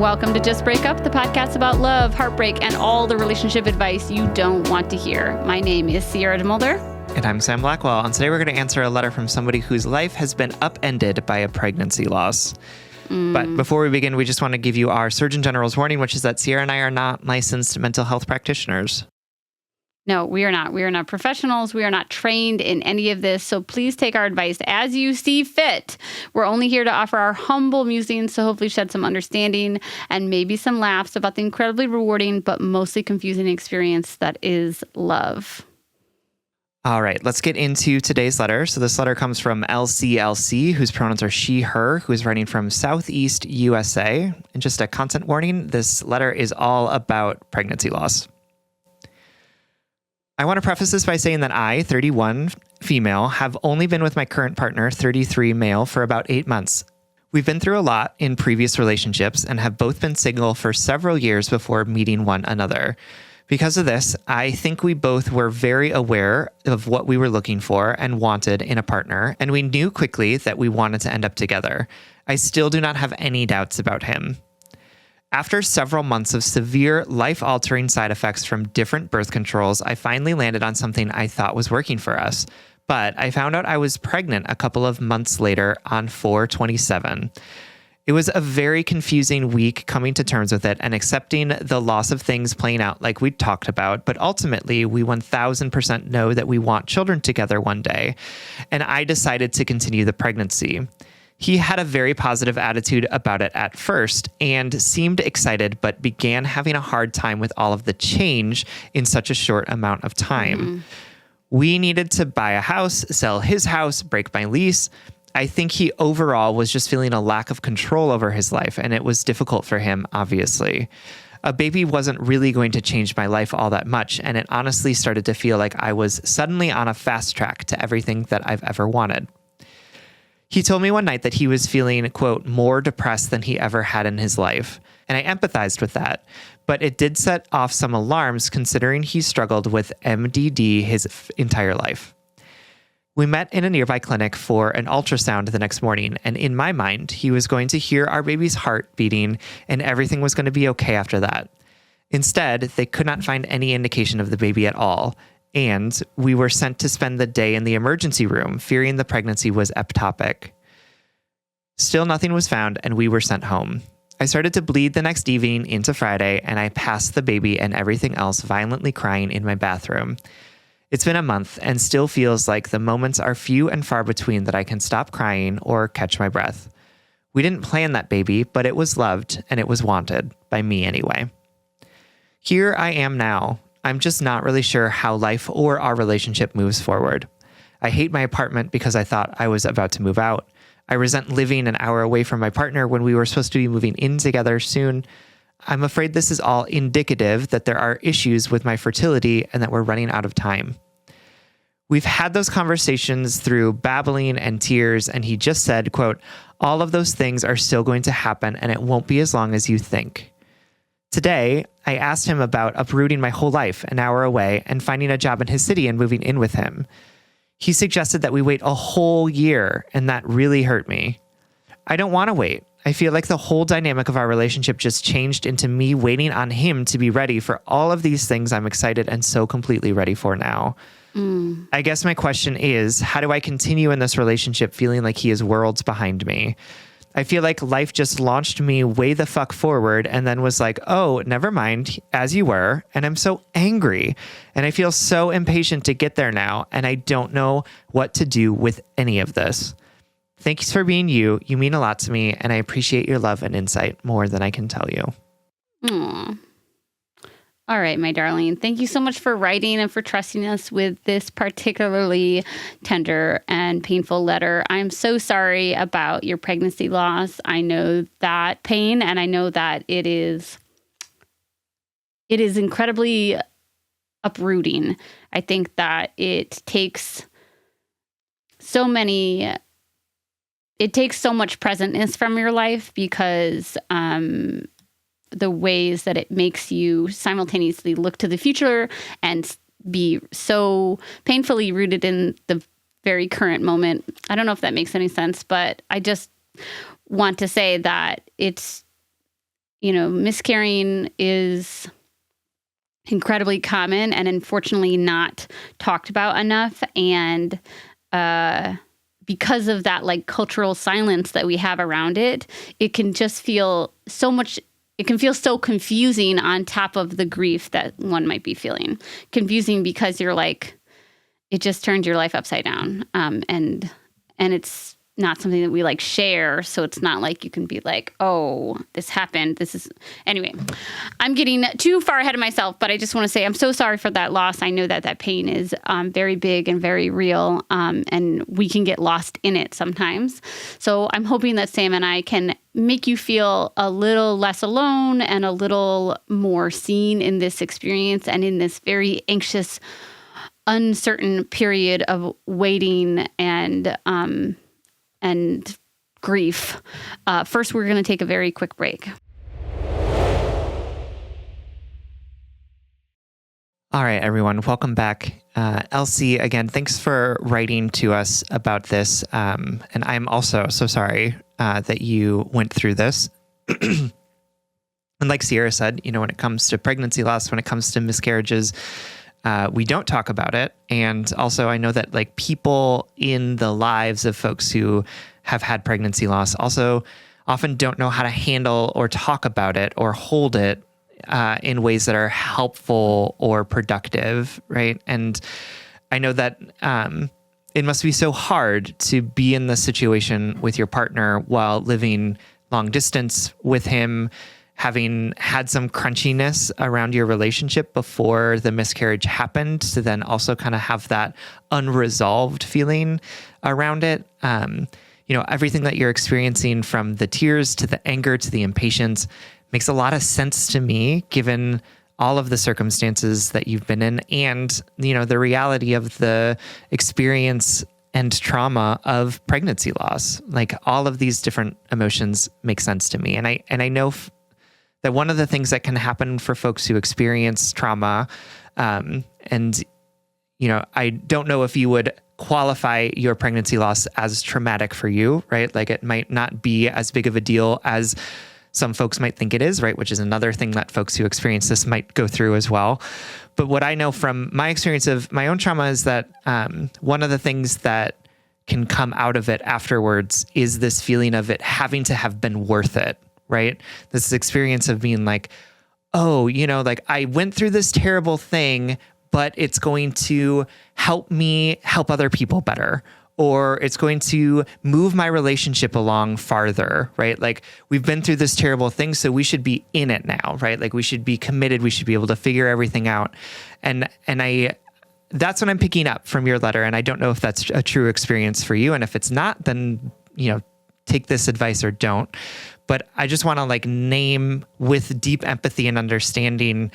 Welcome to Just Break Up, the podcast about love, heartbreak, and all the relationship advice you don't want to hear. My name is Sierra DeMulder. And I'm Sam Blackwell, and today we're going to answer a letter from somebody whose life has been upended by a pregnancy loss. But before we begin, we just want to give you our Surgeon General's warning, which is that Sierra and I are not licensed mental health practitioners. No, we are not. We are not professionals. We are not trained in any of this. So please take our advice as you see fit. We're only here to offer our humble musings to hopefully shed some understanding and maybe some laughs about the incredibly rewarding but mostly confusing experience that is love. All right, let's get into today's letter. So this letter comes from LCLC, whose pronouns are she, her, who is writing from Southeast USA. And just a content warning, this letter is all about pregnancy loss. I want to preface this by saying that I, 31 female, have only been with my current partner, 33 male, for about 8 months. We've been through a lot in previous relationships and have both been single for several years before meeting one another. Because of this, I think we both were very aware of what we were looking for and wanted in a partner, and we knew quickly that we wanted to end up together. I still do not have any doubts about him. After several months of severe life-altering side effects from different birth controls, I finally landed on something I thought was working for us. But I found out I was pregnant a couple of months later on 4/27. It was a very confusing week coming to terms with it and accepting the loss of things playing out like we talked about, but ultimately we 1000% know that we want children together one day, and I decided to continue the pregnancy. He had a very positive attitude about it at first and seemed excited, but began having a hard time with all of the change in such a short amount of time. We needed to buy a house, sell his house, break my lease. I think he overall was just feeling a lack of control over his life, and it was difficult for him, obviously. A baby wasn't really going to change my life all that much, and it honestly started to feel like I was suddenly on a fast track to everything that I've ever wanted. He told me one night that he was feeling, quote, more depressed than he ever had in his life, and I empathized with that, but it did set off some alarms considering he struggled with MDD his entire life. We met in a nearby clinic for an ultrasound the next morning, and in my mind, he was going to hear our baby's heart beating and everything was going to be okay after that. Instead, they could not find any indication of the baby at all, and we were sent to spend the day in the emergency room, fearing the pregnancy was ectopic. Still nothing was found, and we were sent home. I started to bleed the next evening into Friday, and I passed the baby and everything else violently crying in my bathroom. It's been a month and still feels like the moments are few and far between that I can stop crying or catch my breath. We didn't plan that baby, but it was loved and it was wanted, by me anyway. Here I am now. I'm just not really sure how life or our relationship moves forward. I hate my apartment because I thought I was about to move out. I resent living an hour away from my partner when we were supposed to be moving in together soon. I'm afraid this is all indicative that there are issues with my fertility and that we're running out of time. We've had those conversations through babbling and tears, and he just said, quote, all of those things are still going to happen and it won't be as long as you think. Today, I asked him about uprooting my whole life an hour away and finding a job in his city and moving in with him. He suggested that we wait a whole year, and that really hurt me. I don't want to wait. I feel like the whole dynamic of our relationship just changed into me waiting on him to be ready for all of these things I'm excited and so completely ready for now. I guess my question is, how do I continue in this relationship feeling like he is worlds behind me? I feel like life just launched me way the fuck forward and then was like, oh, never mind, as you were. And I'm so angry and I feel so impatient to get there now. And I don't know what to do with any of this. Thanks for being you. You mean a lot to me. And I appreciate your love and insight more than I can tell you. Aww. All right, my darling. Thank you so much for writing and for trusting us with this particularly tender and painful letter. I'm so sorry about your pregnancy loss. I know that pain, and I know that it is incredibly uprooting. I think that it takes so much presentness from your life because the ways that it makes you simultaneously look to the future and be so painfully rooted in the very current moment. I don't know if that makes any sense, but I just want to say that it's miscarrying is incredibly common and unfortunately not talked about enough. And because of that like cultural silence that we have around it, it can just feel it can feel so confusing on top of the grief that one might be feeling. Confusing because you're like, it just turned your life upside down. And it's not something that we like share. So it's not like you can be like, oh, this happened. Anyway, I'm getting too far ahead of myself, but I just want to say I'm so sorry for that loss. I know that pain is very big and very real. And we can get lost in it sometimes. So I'm hoping that Sam and I can make you feel a little less alone and a little more seen in this experience and in this very anxious, uncertain period of waiting and grief. First, we're going to take a very quick break. All right, everyone, welcome back. Elsie, again, thanks for writing to us about this. And I'm also so sorry that you went through this. And like Sierra said, when it comes to pregnancy loss, when it comes to miscarriages, we don't talk about it. And also I know that like people in the lives of folks who have had pregnancy loss also often don't know how to handle or talk about it or hold it in ways that are helpful or productive, right? And I know that it must be so hard to be in the situation with your partner while living long distance with him, having had some crunchiness around your relationship before the miscarriage happened, to then also kind of have that unresolved feeling around it. Everything that you're experiencing, from the tears to the anger to the impatience, makes a lot of sense to me, given all of the circumstances that you've been in and, the reality of the experience and trauma of pregnancy loss. Like, all of these different emotions make sense to me. And I know that one of the things that can happen for folks who experience trauma, I don't know if you would qualify your pregnancy loss as traumatic for you, right? Like, it might not be as big of a deal as some folks might think it is, right? Which is another thing that folks who experience this might go through as well. But what I know from my experience of my own trauma is that one of the things that can come out of it afterwards is this feeling of it having to have been worth it, right? This experience of being like, oh, like, I went through this terrible thing, but it's going to help me help other people better, or it's going to move my relationship along farther, right? Like, we've been through this terrible thing, so we should be in it now, right? Like, we should be committed. We should be able to figure everything out. And that's what I'm picking up from your letter. And I don't know if that's a true experience for you. And if it's not, then, take this advice or don't. But I just want to like name with deep empathy and understanding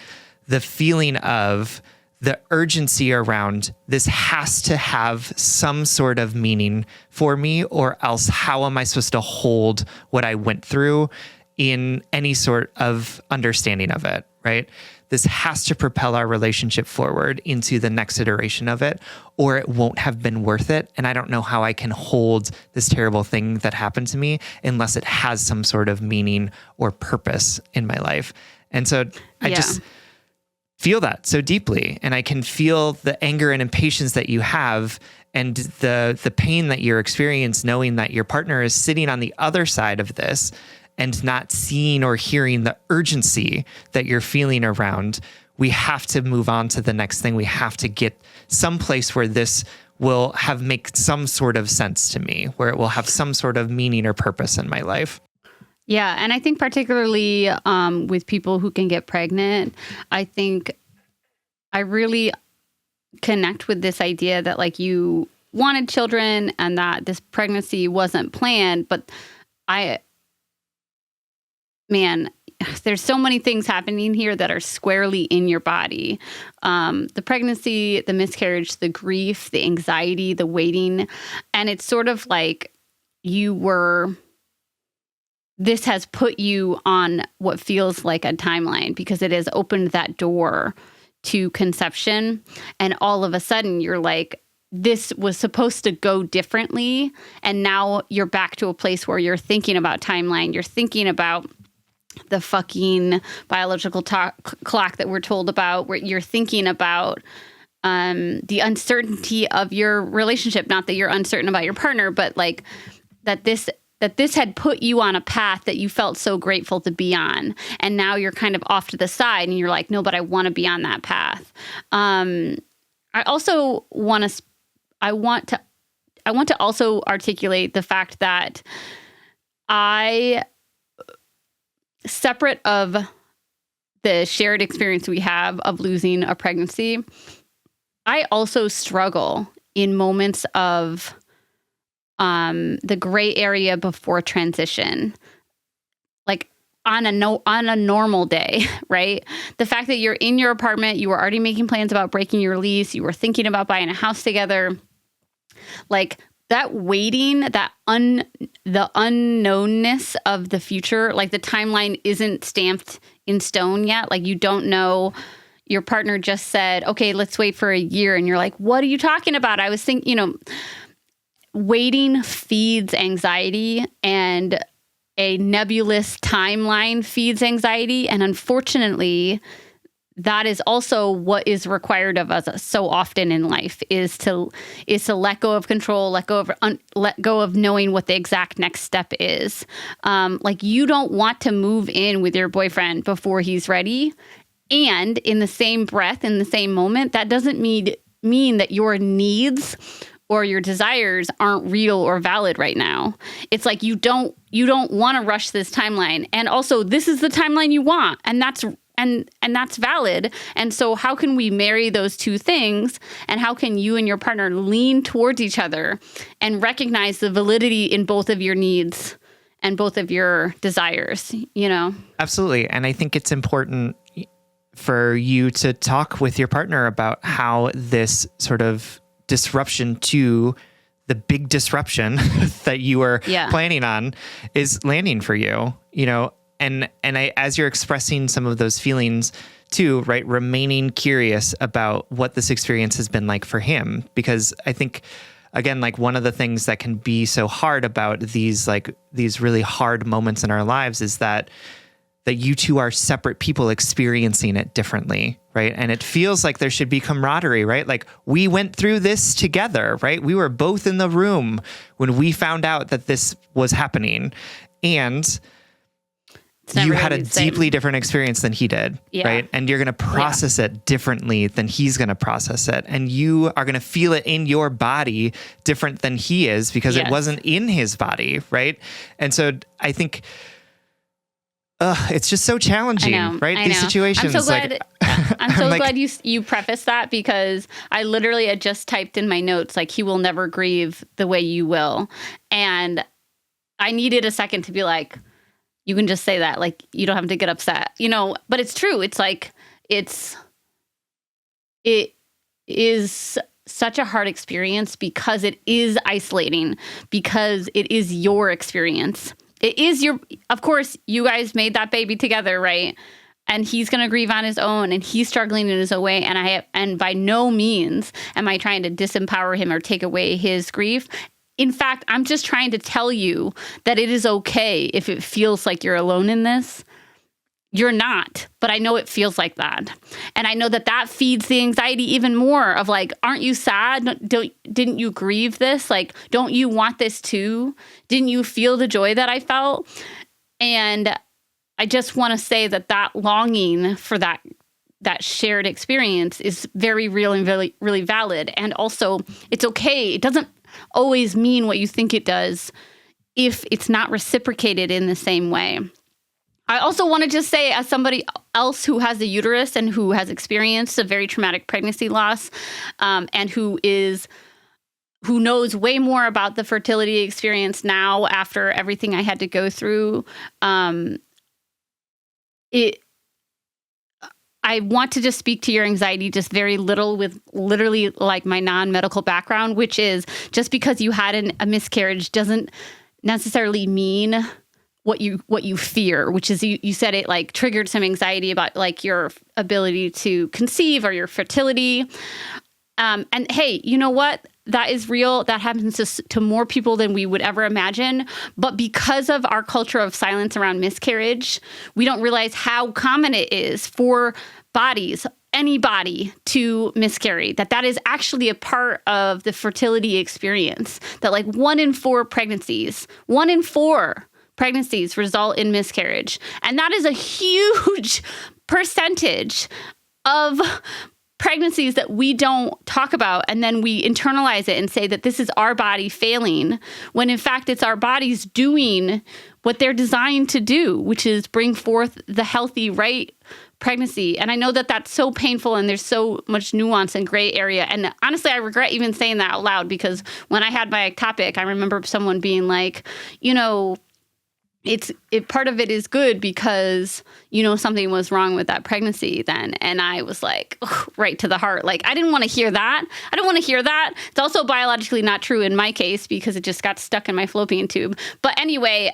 the feeling of the urgency around this has to have some sort of meaning for me, or else how am I supposed to hold what I went through in any sort of understanding of it, right? This has to propel our relationship forward into the next iteration of it, or it won't have been worth it. And I don't know how I can hold this terrible thing that happened to me unless it has some sort of meaning or purpose in my life. And so I just feel that so deeply, and I can feel the anger and impatience that you have, and the pain that you're experiencing, knowing that your partner is sitting on the other side of this and not seeing or hearing the urgency that you're feeling around. We have to move on to the next thing. We have to get someplace where this will make some sort of sense to me, where it will have some sort of meaning or purpose in my life. Yeah. And I think particularly with people who can get pregnant, I think I really connect with this idea that like you wanted children and that this pregnancy wasn't planned. But there's so many things happening here that are squarely in your body. The pregnancy, the miscarriage, the grief, the anxiety, the waiting. And it's sort of like this has put you on what feels like a timeline, because it has opened that door to conception. And all of a sudden you're like, this was supposed to go differently. And now you're back to a place where you're thinking about timeline. You're thinking about the fucking biological clock that we're told about, where you're thinking about the uncertainty of your relationship. Not that you're uncertain about your partner, but like that this had put you on a path that you felt so grateful to be on. And now you're kind of off to the side and you're like, no, but I want to be on that path. I also want to also articulate the fact that separate of the shared experience we have of losing a pregnancy, I also struggle in moments of the gray area before transition, like on a normal day, right? The fact that you're in your apartment, you were already making plans about breaking your lease, you were thinking about buying a house together, like that waiting, the unknownness of the future, like the timeline isn't stamped in stone yet. Like you don't know. Your partner just said, okay, let's wait for a year. And you're like, what are you talking about? I was thinking, waiting feeds anxiety, and a nebulous timeline feeds anxiety. And unfortunately, that is also what is required of us so often in life, is to let go of control, let go of knowing what the exact next step is. Like you don't want to move in with your boyfriend before he's ready. And in the same breath, in the same moment, that doesn't mean that your needs or your desires aren't real or valid right now. It's like you don't want to rush this timeline. And also, this is the timeline you want, and that's valid. And so how can we marry those two things? And how can you and your partner lean towards each other and recognize the validity in both of your needs and both of your desires, Absolutely. And I think it's important for you to talk with your partner about how this sort of disruption to the big disruption that you were planning on is landing for you, and as you're expressing some of those feelings too, right, remaining curious about what this experience has been like for him. Because I think, again, like one of the things that can be so hard about these really hard moments in our lives is that you two are separate people experiencing it differently, right? And it feels like there should be camaraderie, right? Like we went through this together, right? We were both in the room when we found out that this was happening. And you had a deeply different experience than he did, right? And you're going to process it differently than he's going to process it. And you are going to feel it in your body different than he is because it wasn't in his body, right? And so I think... it's just so challenging, right? These situations. I'm so glad. I'm so glad you prefaced that, because I literally had just typed in my notes, like, he will never grieve the way you will. And I needed a second to be like, you can just say that, like, you don't have to get upset, but it's true. It's like, it is such a hard experience because it is isolating, because it is your experience. It is of course, you guys made that baby together, right? And he's going to grieve on his own, and he's struggling in his own way. And by no means am I trying to disempower him or take away his grief. In fact, I'm just trying to tell you that it is okay if it feels like you're alone in this. You're not, but I know it feels like that. And I know that feeds the anxiety even more of like, aren't you sad? Didn't you grieve this? Like, don't you want this too? Didn't you feel the joy that I felt? And I just want to say that longing for that shared experience is very real and really, really valid. And also, it's okay. It doesn't always mean what you think it does if it's not reciprocated in the same way. I also want to just say, as somebody else who has a uterus and who has experienced a very traumatic pregnancy loss, and who knows way more about the fertility experience now after everything I had to go through, I want to just speak to your anxiety just very little, with literally like my non-medical background, which is just because you had a miscarriage doesn't necessarily mean what you fear, which is you said it like triggered some anxiety about like your ability to conceive or your fertility. And hey, you know what? that is real. That happens to more people than we would ever imagine. But because of our culture of silence around miscarriage, we don't realize how common it is for bodies, anybody, to miscarry, that is actually a part of the fertility experience, that like 1 in 4 pregnancies result in miscarriage. And that is a huge percentage of pregnancies that we don't talk about, and then we internalize it and say that this is our body failing, when in fact it's our bodies doing what they're designed to do, which is bring forth the healthy, right pregnancy. And I know that that's so painful, and there's so much nuance and gray area. And honestly, I regret even saying that out loud, because when I had my ectopic, I remember someone being like, part of it is good because, something was wrong with that pregnancy then. And I was like, right to the heart. Like, I didn't want to hear that. It's also biologically not true in my case because it just got stuck in my fallopian tube. But anyway,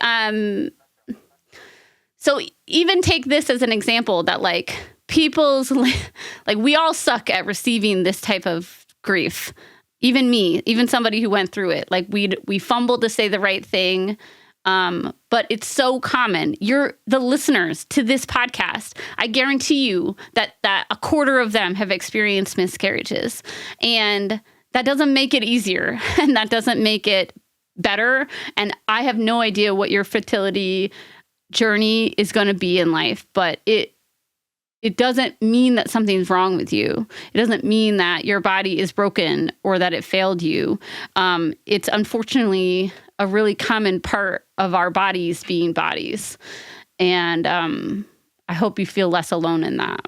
so even take this as an example that like we all suck at receiving this type of grief. Even me, even somebody who went through it. Like we fumbled to say the right thing. But it's so common. You're the listeners to this podcast. I guarantee you that a quarter of them have experienced miscarriages, and that doesn't make it easier, and that doesn't make it better. And I have no idea what your fertility journey is going to be in life, but it doesn't mean that something's wrong with you. It doesn't mean that your body is broken or that it failed you. It's unfortunately a really common part of our bodies being bodies. And I hope you feel less alone in that.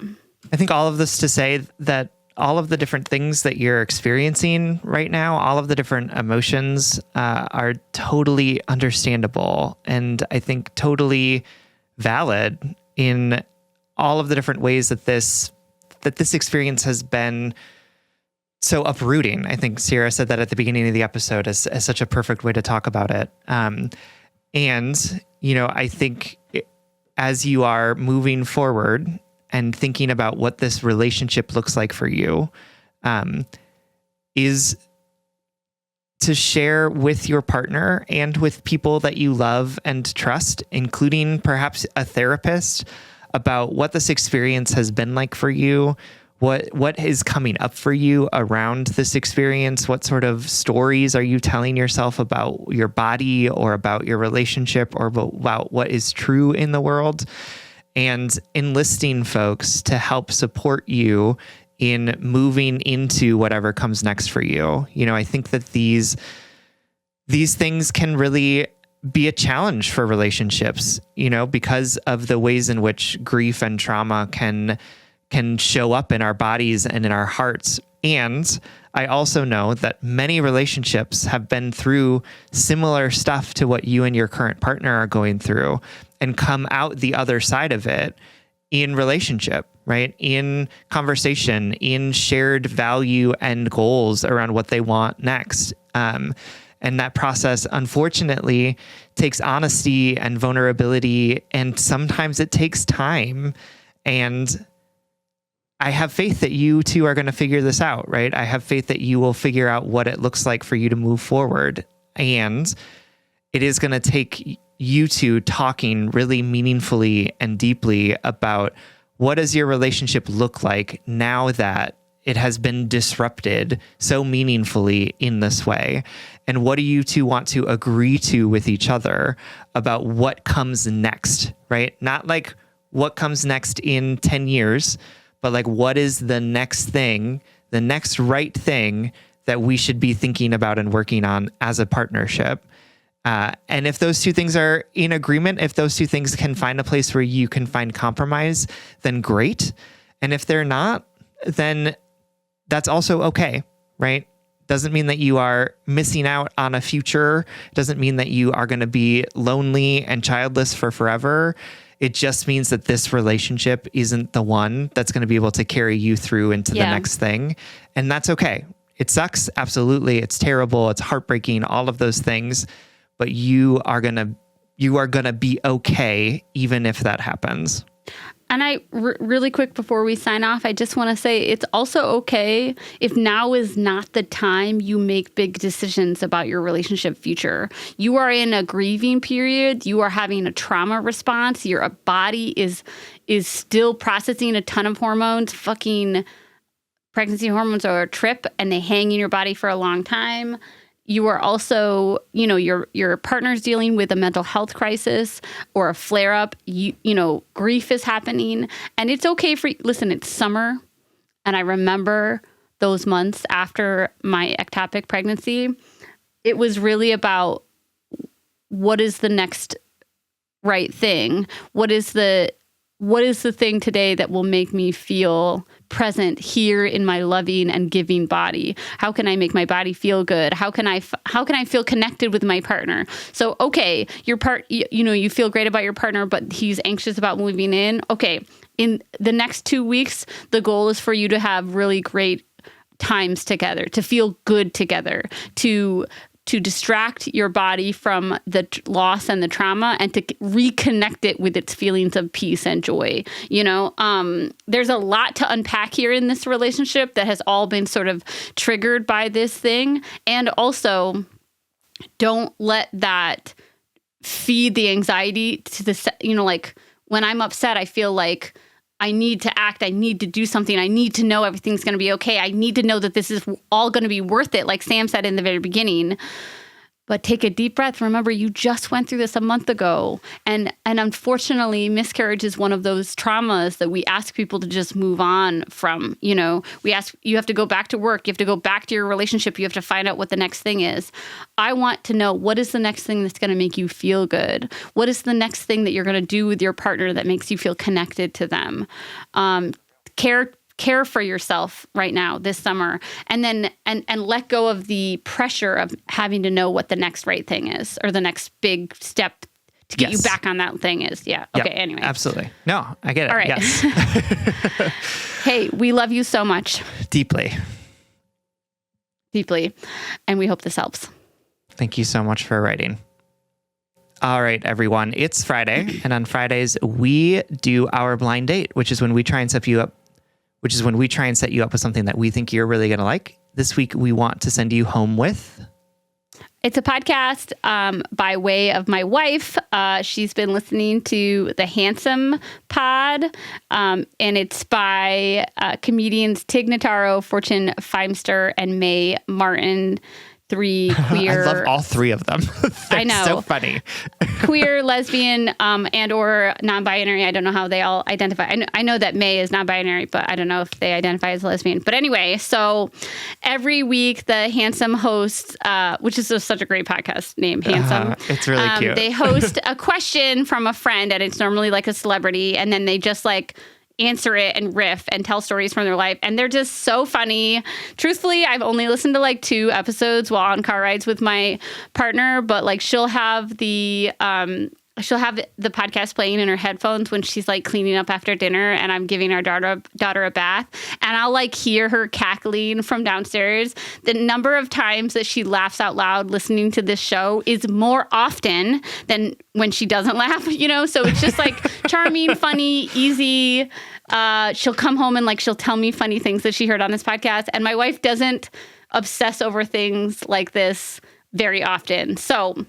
I think all of this to say that all of the different things that you're experiencing right now, all of the different emotions are totally understandable. And I think totally valid in all of the different ways that this experience has been so uprooting. I think Sierra said that at the beginning of the episode as such a perfect way to talk about it. And, I think as you are moving forward and thinking about what this relationship looks like for you, is to share with your partner and with people that you love and trust, including perhaps a therapist, about what this experience has been like for you, what is coming up for you around this experience, what sort of stories are you telling yourself about your body or about your relationship or about what is true in the world, and enlisting folks to help support you in moving into whatever comes next for you. I think that these things can really be a challenge for relationships, because of the ways in which grief and trauma can show up in our bodies and in our hearts. And I also know that many relationships have been through similar stuff to what you and your current partner are going through and come out the other side of it in relationship, right? In conversation, in shared value and goals around what they want next. And that process, unfortunately, takes honesty and vulnerability, and sometimes it takes time. And I have faith that you two are going to figure this out, right? I have faith that you will figure out what it looks like for you to move forward. And it is going to take you two talking really meaningfully and deeply about what does your relationship look like now that it has been disrupted so meaningfully in this way. And what do you two want to agree to with each other about what comes next, right? Not like what comes next in 10 years, but like what is the next thing, the next right thing that we should be thinking about and working on as a partnership. And if those two things are in agreement, if those two things can find a place where you can find compromise, then great. And if they're not, then that's also okay, right? Doesn't mean that you are missing out on a future. Doesn't mean that you are going to be lonely and childless for forever. It just means that this relationship isn't the one that's going to be able to carry you through into the next thing. And that's okay. It sucks. Absolutely. It's terrible. It's heartbreaking, all of those things, but you are going to be okay even if that happens. And really quick before we sign off, I just want to say it's also okay if now is not the time you make big decisions about your relationship future. You are in a grieving period. You are having a trauma response. Your body is still processing a ton of hormones. Fucking pregnancy hormones are a trip, and they hang in your body for a long time. You are also, your partner's dealing with a mental health crisis or a flare up. Grief is happening, and it's okay listen, it's summer. And I remember those months after my ectopic pregnancy, it was really about what is the next right thing? What is the thing today that will make me feel present here in my loving and giving body? How can I make my body feel good? How can I feel connected with my partner? So, okay, you feel great about your partner, but he's anxious about moving in. Okay, in the next 2 weeks, the goal is for you to have really great times together, to feel good together, to distract your body from the loss and the trauma and to reconnect it with its feelings of peace and joy. There's a lot to unpack here in this relationship that has all been sort of triggered by this thing. And also, don't let that feed the anxiety to the, when I'm upset, I feel like I need to act. I need to do something. I need to know everything's going to be okay. I need to know that this is all going to be worth it, like Sam said in the very beginning. But take a deep breath. Remember, you just went through this a month ago. And unfortunately, miscarriage is one of those traumas that we ask people to just move on from. We ask, you have to go back to work. You have to go back to your relationship. You have to find out what the next thing is. I want to know, what is the next thing that's going to make you feel good? What is the next thing that you're going to do with your partner that makes you feel connected to them? Care for yourself right now this summer, and then and let go of the pressure of having to know what the next right thing is or the next big step to get you back on that thing is. Yeah. Okay. Yep, anyway. Absolutely. No, I get it. All right. Yes. Hey, we love you so much. Deeply. And we hope this helps. Thank you so much for writing. All right, everyone. It's Friday. And on Fridays, we do our blind date, which is when we try and set you up with something that we think you're really going to like. This week, we want to send you home with... It's a podcast by way of my wife. She's been listening to the Handsome Pod, and it's by comedians Tig Notaro, Fortune Feimster, and Mae Martin. 3 queer. I love all 3 of them. I know. So funny. Queer, lesbian, and or non-binary. I don't know how they all identify. I know that Mae is non-binary, but I don't know if they identify as lesbian. But anyway, so every week the Handsome hosts, which is such a great podcast name, Handsome. It's really cute. They host a question from a friend, and it's normally like a celebrity, and then they just answer it and riff and tell stories from their life. And they're just so funny. Truthfully, I've only listened to 2 episodes while on car rides with my partner, but she'll have the podcast playing in her headphones when she's cleaning up after dinner and I'm giving our daughter a bath, and I'll hear her cackling from downstairs. The number of times that she laughs out loud listening to this show is more often than when she doesn't laugh, so it's just charming, funny, easy. She'll come home and she'll tell me funny things that she heard on this podcast, and my wife doesn't obsess over things like this very often. So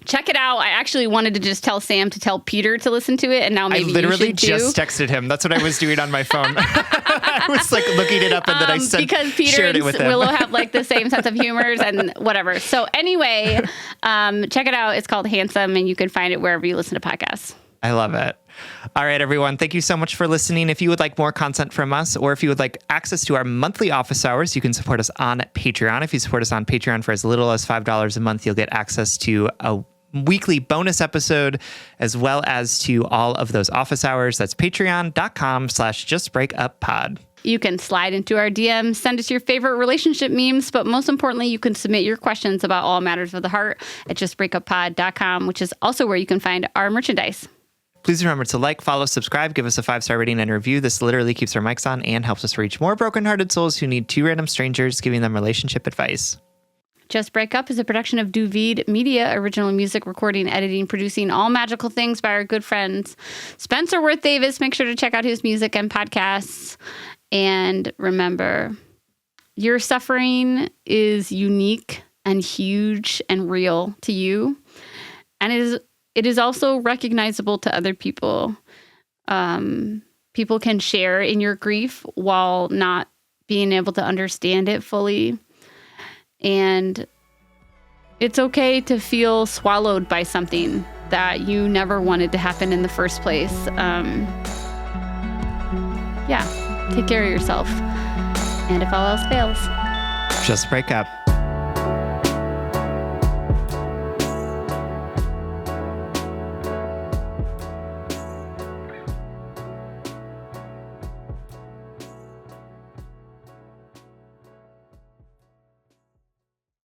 check it out. I actually wanted to just tell Sam to tell Peter to listen to it, and now maybe I literally you should just texted him. That's what I was doing on my phone. I was looking it up, and then I said, because Peter and Willow have the same sense of humors and whatever. So anyway, check it out. It's called Handsome, and you can find it wherever you listen to podcasts. I love it. All right, everyone. Thank you so much for listening. If you would like more content from us, or if you would like access to our monthly office hours, you can support us on Patreon. If you support us on Patreon for as little as $5 a month, you'll get access to a weekly bonus episode, as well as to all of those office hours. That's patreon.com/justbreakuppod. You can slide into our DMs, send us your favorite relationship memes, but most importantly, you can submit your questions about all matters of the heart at justbreakuppod.com, which is also where you can find our merchandise. Please remember to follow, subscribe, give us a 5-star rating and review. This literally keeps our mics on and helps us reach more brokenhearted souls who need 2 random strangers giving them relationship advice. Just Break Up is a production of Duvid Media, original music, recording, editing, producing, all magical things by our good friends Spencer Worth Davis. Make sure to check out his music and podcasts. And remember, your suffering is unique and huge and real to you. And it is also recognizable to other people. People can share in your grief while not being able to understand it fully. And it's okay to feel swallowed by something that you never wanted to happen in the first place. Take care of yourself. And if all else fails, just break up.